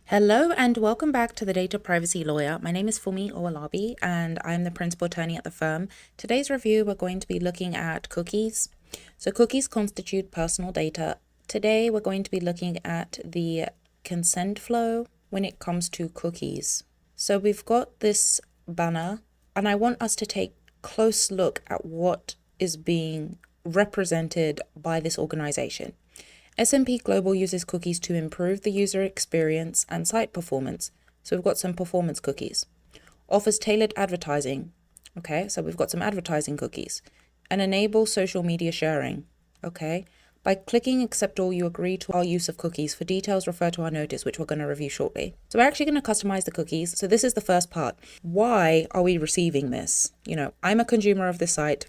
Hello and welcome back to the Data Privacy Lawyer. My name is Funmi Owolabi and I'm the principal attorney at the firm. Today's review, we're going to be looking at cookies. So cookies constitute personal data. Today, we're going to be looking at the consent flow when it comes to cookies. So we've got this banner and I want us to take a close look at what is being represented by this organization. S&P Global uses cookies to improve the user experience and site performance. So we've got some performance cookies. Offers tailored advertising. Okay, so we've got some advertising cookies. And enable social media sharing. Okay, by clicking accept all, you agree to our use of cookies. For details, refer to our notice, which we're going to review shortly. So we're actually going to customize the cookies. So this is the first part. Why are we receiving this? I'm a consumer of this site.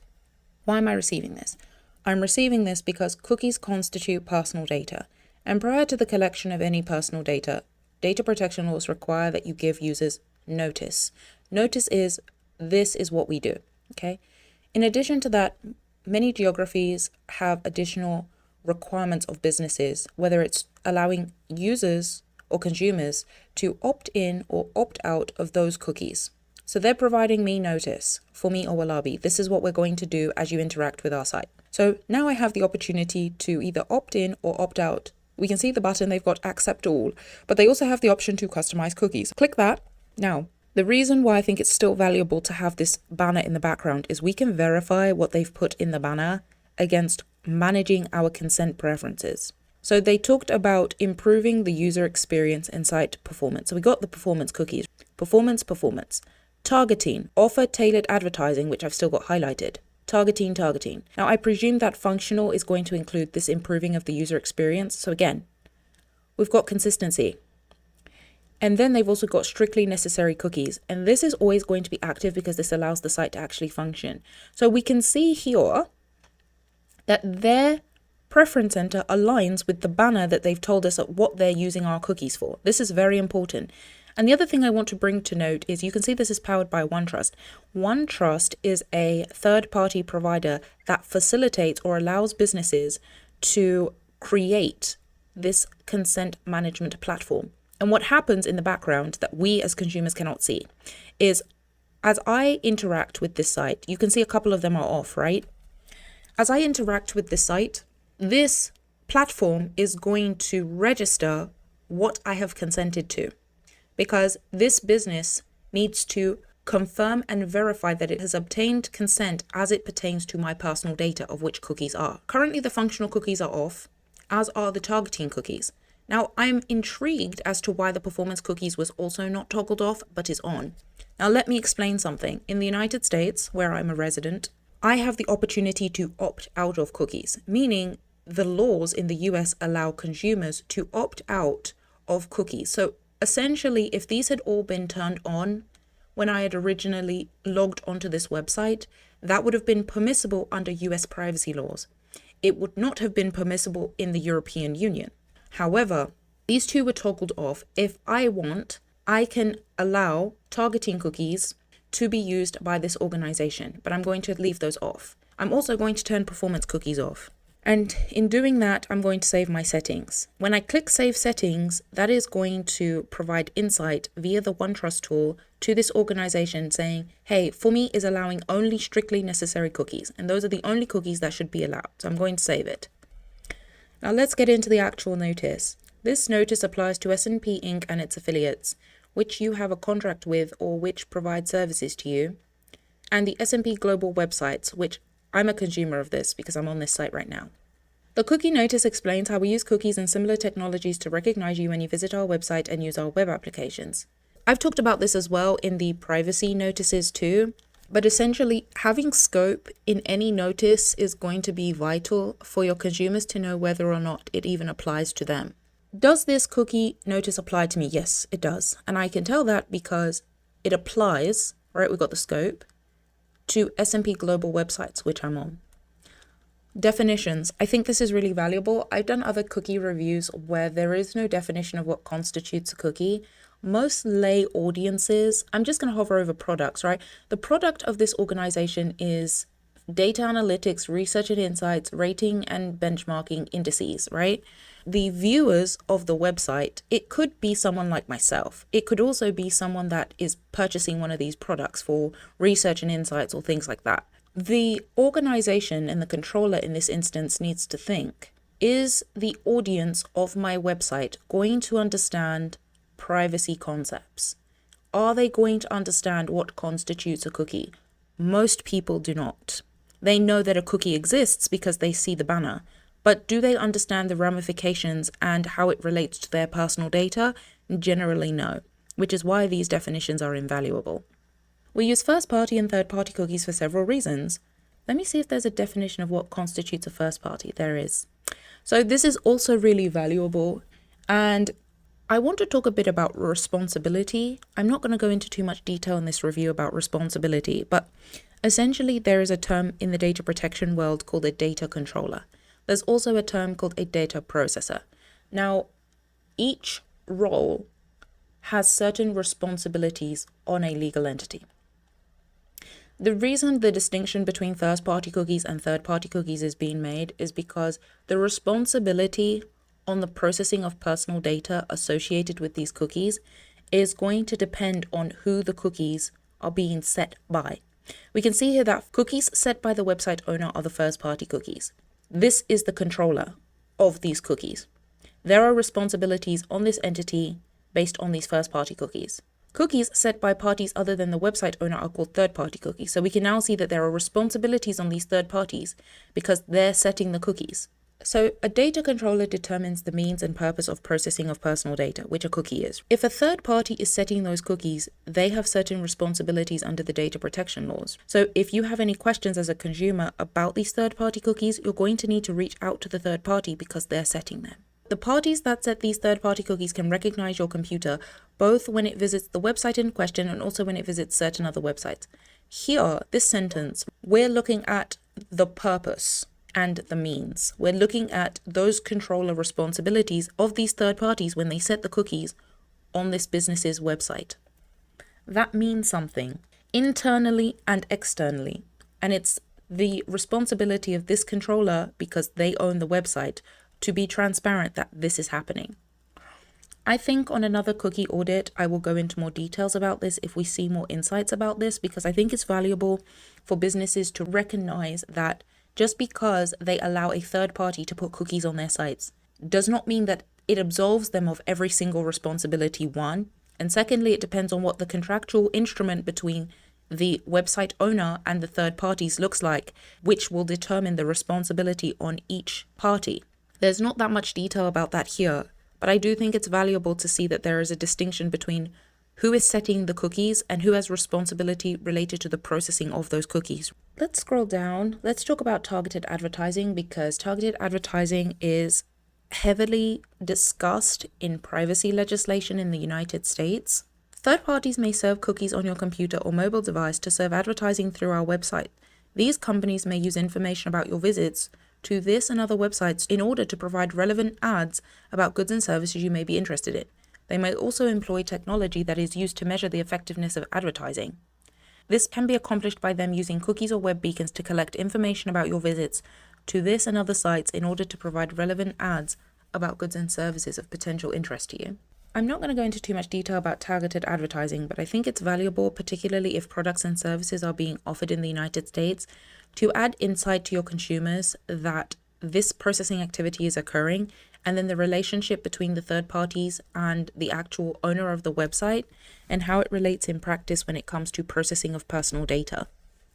Why am I receiving this? I'm receiving this because cookies constitute personal data, and prior to the collection of any personal data, data protection laws require that you give users notice. Notice is, this is what we do, okay? In addition to that, many geographies have additional requirements of businesses, whether it's allowing users or consumers to opt in or opt out of those cookies. So they're providing me notice. Funmi Owolabi, this is what we're going to do as you interact with our site. So now I have the opportunity to either opt in or opt out. We can see the button, they've got accept all, but they also have the option to customize cookies. Click that. Now, the reason why I think it's still valuable to have this banner in the background is we can verify what they've put in the banner against managing our consent preferences. So they talked about improving the user experience and site performance. So we got the performance cookies. Performance. Targeting, offer tailored advertising, which I've still got highlighted. Targeting. Now, I presume that functional is going to include this improving of the user experience. So again, we've got consistency. And then they've also got strictly necessary cookies. And this is always going to be active because this allows the site to actually function. So we can see here that their preference center aligns with the banner that they've told us what they're using our cookies for. This is very important. And the other thing I want to bring to note is you can see this is powered by OneTrust. OneTrust is a third-party provider that facilitates or allows businesses to create this consent management platform. And what happens in the background that we as consumers cannot see is as I interact with this site, you can see a couple of them are off, right? As I interact with this site, this platform is going to register what I have consented to, because this business needs to confirm and verify that it has obtained consent as it pertains to my personal data, of which cookies are. Currently, the functional cookies are off, as are the targeting cookies. Now, I'm intrigued as to why the performance cookies was also not toggled off, but is on. Now, let me explain something. In the United States, where I'm a resident, I have the opportunity to opt out of cookies, meaning the laws in the US allow consumers to opt out of cookies. So essentially, if these had all been turned on when I had originally logged onto this website, that would have been permissible under US privacy laws. It would not have been permissible in the European Union. However, these two were toggled off. If I want, I can allow targeting cookies to be used by this organization, but I'm going to leave those off. I'm also going to turn performance cookies off. And in doing that, I'm going to save my settings. When I click Save Settings, that is going to provide insight via the OneTrust tool to this organization saying, hey, Funmi is allowing only strictly necessary cookies, and those are the only cookies that should be allowed. So I'm going to save it. Now let's get into the actual notice. This notice applies to S&P Inc. and its affiliates, which you have a contract with or which provide services to you, and the S&P Global websites, which I'm a consumer of this because I'm on this site right now. The cookie notice explains how we use cookies and similar technologies to recognize you when you visit our website and use our web applications. I've talked about this as well in the privacy notices too, but essentially having scope in any notice is going to be vital for your consumers to know whether or not it even applies to them. Does this cookie notice apply to me? Yes, it does. And I can tell that because it applies, right? We've got the scope to S&P Global websites, which I'm on. Definitions. I think this is really valuable. I've done other cookie reviews where there is no definition of what constitutes a cookie. Most lay audiences, I'm just going to hover over products, right? The product of this organization is data analytics, research and insights, rating and benchmarking indices, right? The viewers of the website, it could be someone like myself. It could also be someone that is purchasing one of these products for research and insights or things like that. The organization and the controller in this instance needs to think, is the audience of my website going to understand privacy concepts? Are they going to understand what constitutes a cookie? Most people do not. They know that a cookie exists because they see the banner, but do they understand the ramifications and how it relates to their personal data? Generally no, which is why these definitions are invaluable. We use first-party and third-party cookies for several reasons. Let me see if there's a definition of what constitutes a first party. There is. So this is also really valuable, and I want to talk a bit about responsibility. I'm not going to go into too much detail in this review about responsibility, but essentially there is a term in the data protection world called a data controller. There's also a term called a data processor. Now, each role has certain responsibilities on a legal entity. The reason the distinction between first-party cookies and third-party cookies is being made is because the responsibility on the processing of personal data associated with these cookies is going to depend on who the cookies are being set by. We can see here that cookies set by the website owner are the first-party cookies. This is the controller of these cookies. There are responsibilities on this entity based on these first-party cookies. Cookies set by parties other than the website owner are called third-party cookies. So we can now see that there are responsibilities on these third parties because they're setting the cookies. So a data controller determines the means and purpose of processing of personal data, which a cookie is. If a third party is setting those cookies, they have certain responsibilities under the data protection laws. So if you have any questions as a consumer about these third-party cookies, you're going to need to reach out to the third party because they're setting them. The parties that set these third-party cookies can recognize your computer both when it visits the website in question and also when it visits certain other websites. Here, this sentence, we're looking at the purpose and the means. We're looking at those controller responsibilities of these third parties when they set the cookies on this business's website. That means something internally and externally, and it's the responsibility of this controller, because they own the website, to be transparent that this is happening. I think on another cookie audit, I will go into more details about this if we see more insights about this, because I think it's valuable for businesses to recognize that just because they allow a third party to put cookies on their sites does not mean that it absolves them of every single responsibility, one. And secondly, it depends on what the contractual instrument between the website owner and the third parties looks like, which will determine the responsibility on each party. There's not that much detail about that here, but I do think it's valuable to see that there is a distinction between who is setting the cookies and who has responsibility related to the processing of those cookies. Let's scroll down. Let's talk about targeted advertising, because targeted advertising is heavily discussed in privacy legislation in the United States. Third parties may serve cookies on your computer or mobile device to serve advertising through our website. These companies may use information about your visits to this and other websites in order to provide relevant ads about goods and services you may be interested in. They may also employ technology that is used to measure the effectiveness of advertising. This can be accomplished by them using cookies or web beacons to collect information about your visits to this and other sites in order to provide relevant ads about goods and services of potential interest to you. I'm not going to go into too much detail about targeted advertising, but I think it's valuable, particularly if products and services are being offered in the United States, to add insight to your consumers that this processing activity is occurring, and then the relationship between the third parties and the actual owner of the website and how it relates in practice when it comes to processing of personal data.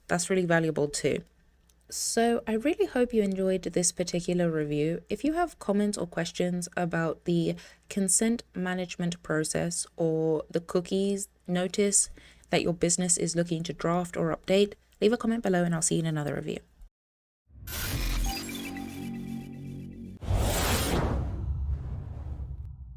That's really valuable too. So I really hope you enjoyed this particular review. If you have comments or questions about the consent management process or the cookies notice that your business is looking to draft or update, leave a comment below and I'll see you in another review.